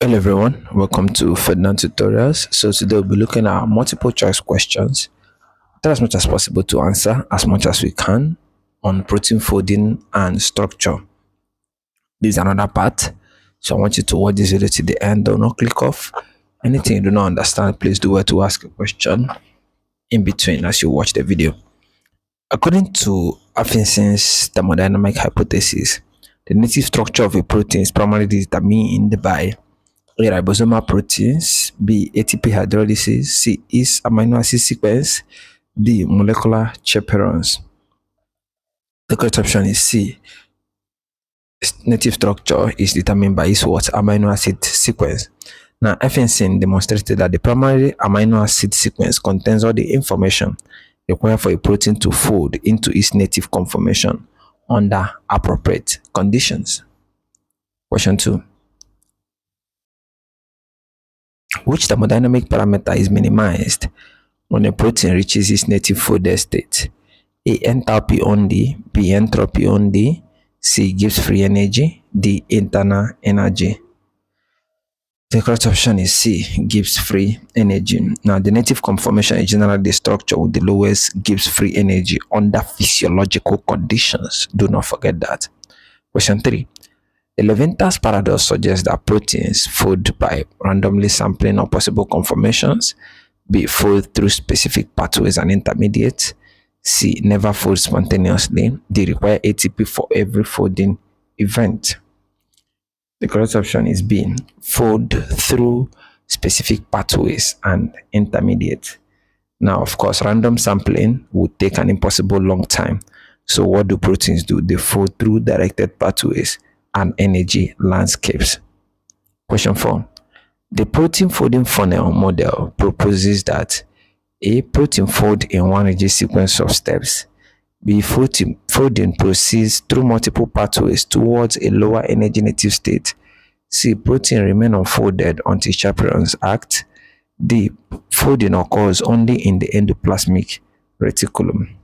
Hello everyone, welcome to Ferdinand tutorials. So today we'll be looking at multiple choice questions. Try as much as possible to answer as much as we can on protein folding and structure. This is another part, so I want you to watch this video to the end. Do not click off. Anything you do not understand, please do well to ask a question in between as you watch the video. According to Atkinson's thermodynamic hypothesis, the native structure of a protein is primarily determined by A. Ribosomal proteins, B. ATP hydrolysis, C. Is amino acid sequence, D. Molecular chaperones. The correct option is C. Native structure is determined by its what? Amino acid sequence. Now, Atkinson demonstrated that the primary amino acid sequence contains all the information required for a protein to fold into its native conformation under appropriate conditions. Question 2. Which thermodynamic parameter is minimized when a protein reaches its native folded state? A. Enthalpy only, B. Entropy only, C. Gives free energy, D. Internal energy. The correct option is C. Gives free energy. Now, the native conformation is generally the structure with the lowest gives free energy under physiological conditions. Do not forget that. Question 3. The Leventhal paradox suggests that proteins fold by randomly sampling of possible conformations, B. Fold through specific pathways and intermediates, C. Never fold spontaneously, D. Require ATP for every folding event. The correct option is B. Fold through specific pathways and intermediates. Now, of course, random sampling would take an impossible long time. So what do proteins do? They fold through directed pathways and energy landscapes. Question 4. The protein folding funnel model proposes that A. Protein fold in one rigid sequence of steps. B. Folding proceeds through multiple pathways towards a lower energy native state. C. Protein remain unfolded until chaperones act. D. Folding occurs only in the endoplasmic reticulum.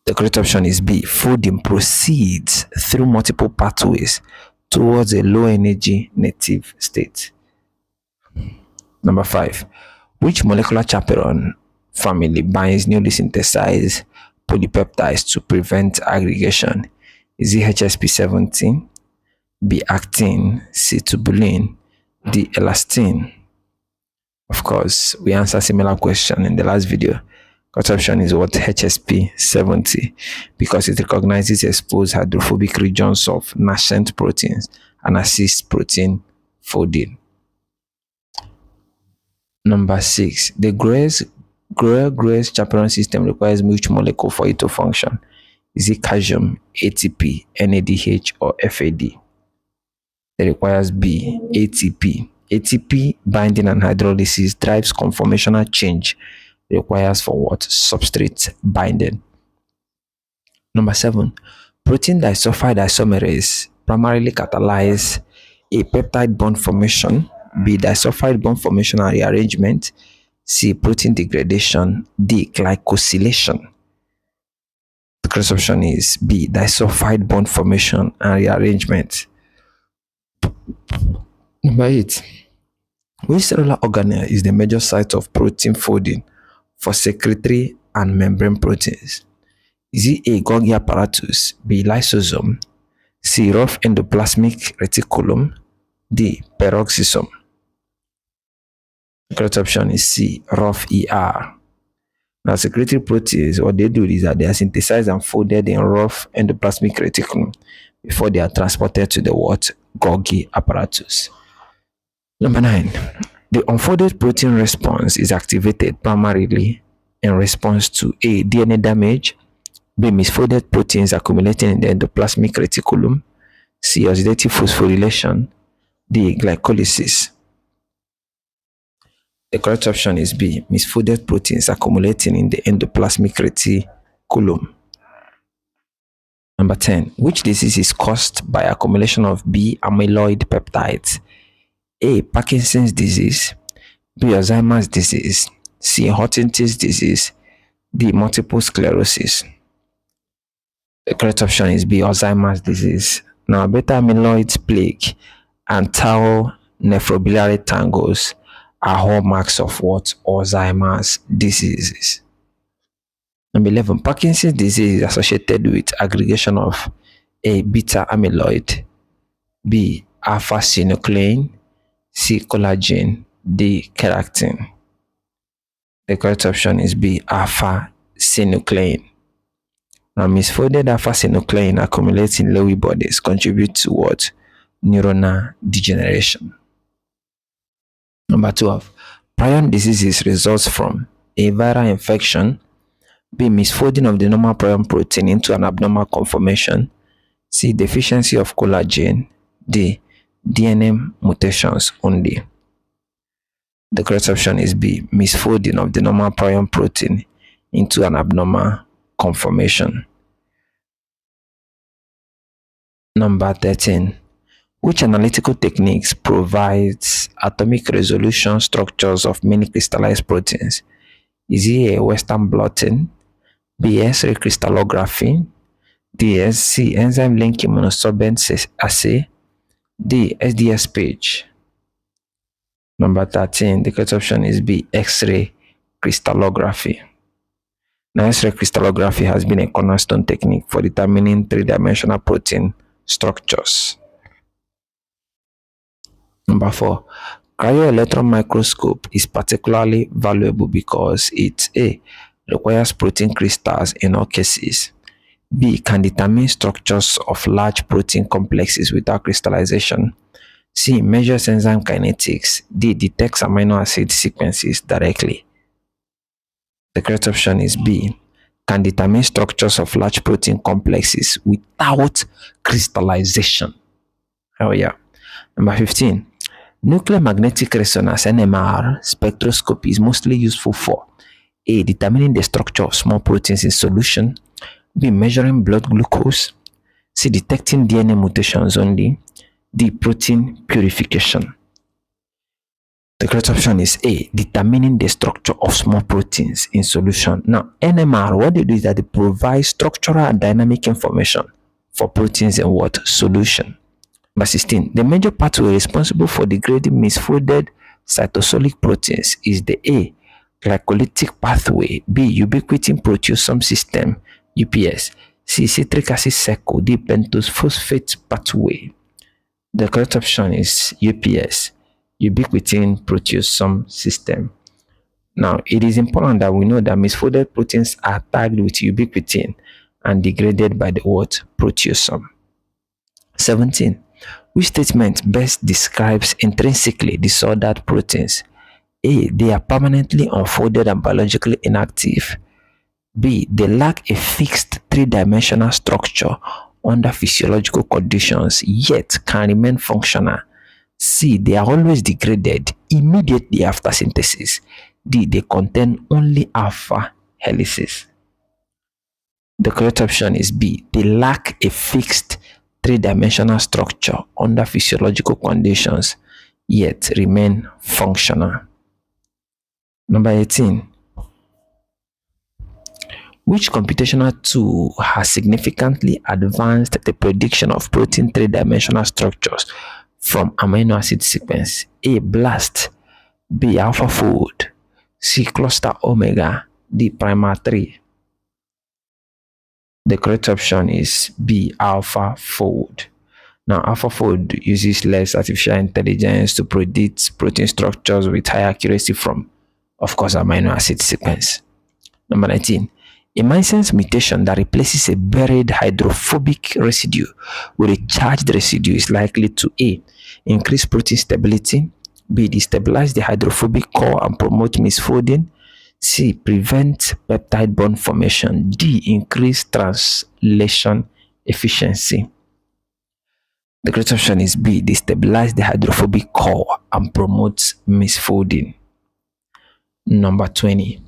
The correct option is B. Folding proceeds through multiple pathways towards a low energy native state. Number 5. Which molecular chaperone family binds newly synthesized polypeptides to prevent aggregation? Is it HSP17, B. Actin, C. Tubulin, D. Elastin? Of course, we answered similar question in the last video. Correct option is what? HSP70, because it recognizes exposed hydrophobic regions of nascent proteins and assists protein folding. Number 6. The GroEL chaperone system requires which molecule for it to function? Is it calcium, ATP, NADH, or FAD? It requires B. ATP. ATP binding and hydrolysis drives conformational change. Requires for what? Substrate binding. Number 7. Protein disulfide isomerase primarily catalyze A. Peptide bond formation, B. Disulfide bond formation and rearrangement, C. Protein degradation, D. Glycosylation. The correct option is B. Disulfide bond formation and rearrangement. Number 8. Which cellular organelle is the major site of protein folding for secretory and membrane proteins? Is it A. Golgi apparatus, B. Lysosome, C. Rough endoplasmic reticulum, D. Peroxisome? The correct option is C. Rough ER. Now, secretory proteins, what they do is that they are synthesized and folded in rough endoplasmic reticulum before they are transported to the what? Golgi apparatus. Number 9. The unfolded protein response is activated primarily in response to A. DNA damage, B. Misfolded proteins accumulating in the endoplasmic reticulum, C. Oxidative phosphorylation, D. Glycolysis. The correct option is B. Misfolded proteins accumulating in the endoplasmic reticulum. Number 10. Which disease is caused by accumulation of B. Amyloid peptides? A. Parkinson's disease, B. Alzheimer's disease, C. Huntington's disease, D. Multiple sclerosis. The correct option is B. Alzheimer's disease. Now, beta amyloid plaque and tau nephrobiliary tangles are hallmarks of what? Alzheimer's diseases. Number 11, Parkinson's disease is associated with aggregation of A. Beta amyloid, B. Alpha synuclein, C. Collagen, D. Keratin. The correct option is B. Alpha synuclein. Now, misfolded alpha synuclein accumulates in Lewy bodies contribute to what? Neuronal degeneration. Number 12, prion diseases results from A. Viral infection, B. Misfolding of the normal prion protein into an abnormal conformation, C. Deficiency of collagen, D. DNA mutations only. The correct option is B. Misfolding of the normal prion protein into an abnormal conformation. Number 13. Which analytical techniques provides atomic resolution structures of many crystallized proteins? Is it A. Western blotting, B. X-ray crystallography, D. enzyme link immunosorbent assay, D. SDS page. Number 13, the correct option is B. X-ray crystallography. Now, X-ray crystallography has been a cornerstone technique for determining three-dimensional protein structures. Number 4, cryo-electron microscope is particularly valuable because it A. requires protein crystals in all cases, B. can determine structures of large protein complexes without crystallization, C. measures enzyme kinetics, D. detects amino acid sequences directly. The correct option is B. can determine structures of large protein complexes without crystallization. Oh yeah. Number 15. Nuclear magnetic resonance NMR spectroscopy is mostly useful for A. determining the structure of small proteins in solution, B. measuring blood glucose, C. detecting DNA mutations only, D. protein purification. The correct option is A. determining the structure of small proteins in solution. Now, NMR, what they do is that they provide structural and dynamic information for proteins in what? Solution. Number 16. The major pathway responsible for degrading misfolded cytosolic proteins is the A. glycolytic pathway, B. ubiquitin proteasome system UPS, C. citric acid cycle, D. pentose phosphate pathway. The correct option is UPS, ubiquitin proteasome system. Now, it is important that we know that misfolded proteins are tagged with ubiquitin and degraded by the what? Proteasome. 17. Which statement best describes intrinsically disordered proteins? A. They are permanently unfolded and biologically inactive. B. They lack a fixed three-dimensional structure under physiological conditions yet can remain functional. C. They are always degraded immediately after synthesis. D. They contain only alpha helices. The correct option is B. They lack a fixed three-dimensional structure under physiological conditions yet remain functional. Number 18. Which computational tool has significantly advanced the prediction of protein three-dimensional structures from amino acid sequence? A. BLAST, B. AlphaFold, C. Cluster Omega, D. Primer 3. The correct option is B. AlphaFold. Now, AlphaFold uses less artificial intelligence to predict protein structures with high accuracy from, of course, amino acid sequence. Number 19. A missense mutation that replaces a buried hydrophobic residue with a charged residue is likely to A. increase protein stability, B. destabilize the hydrophobic core and promote misfolding, C. prevent peptide bond formation, D. increase translation efficiency. The correct option is B. destabilize the hydrophobic core and promotes misfolding. Number 20.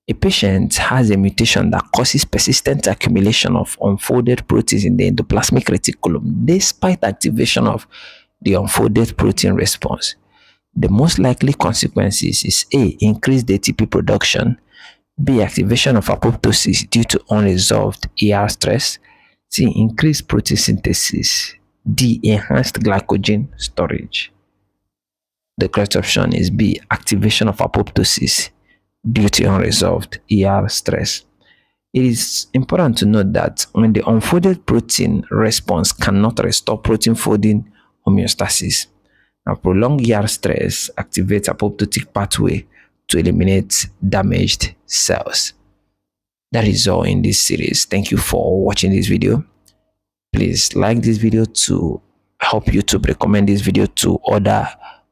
A patient has a mutation that causes persistent accumulation of unfolded proteins in the endoplasmic reticulum despite activation of the unfolded protein response. The most likely consequences is A. increased ATP production, B. activation of apoptosis due to unresolved ER stress, C. increased protein synthesis, D. Enhanced glycogen storage. The correct option is B. Activation of apoptosis due to unresolved ER stress. It is important to note that when the unfolded protein response cannot restore protein folding homeostasis, now prolonged ER stress activates apoptotic pathway to eliminate damaged cells. That is all in this series. Thank you for watching this video. Please like this video to help YouTube recommend this video to other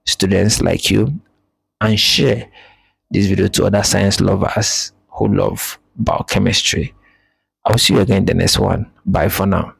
students like you, and share this video to other science lovers who love biochemistry. I'll see you again in the next one. Bye for now.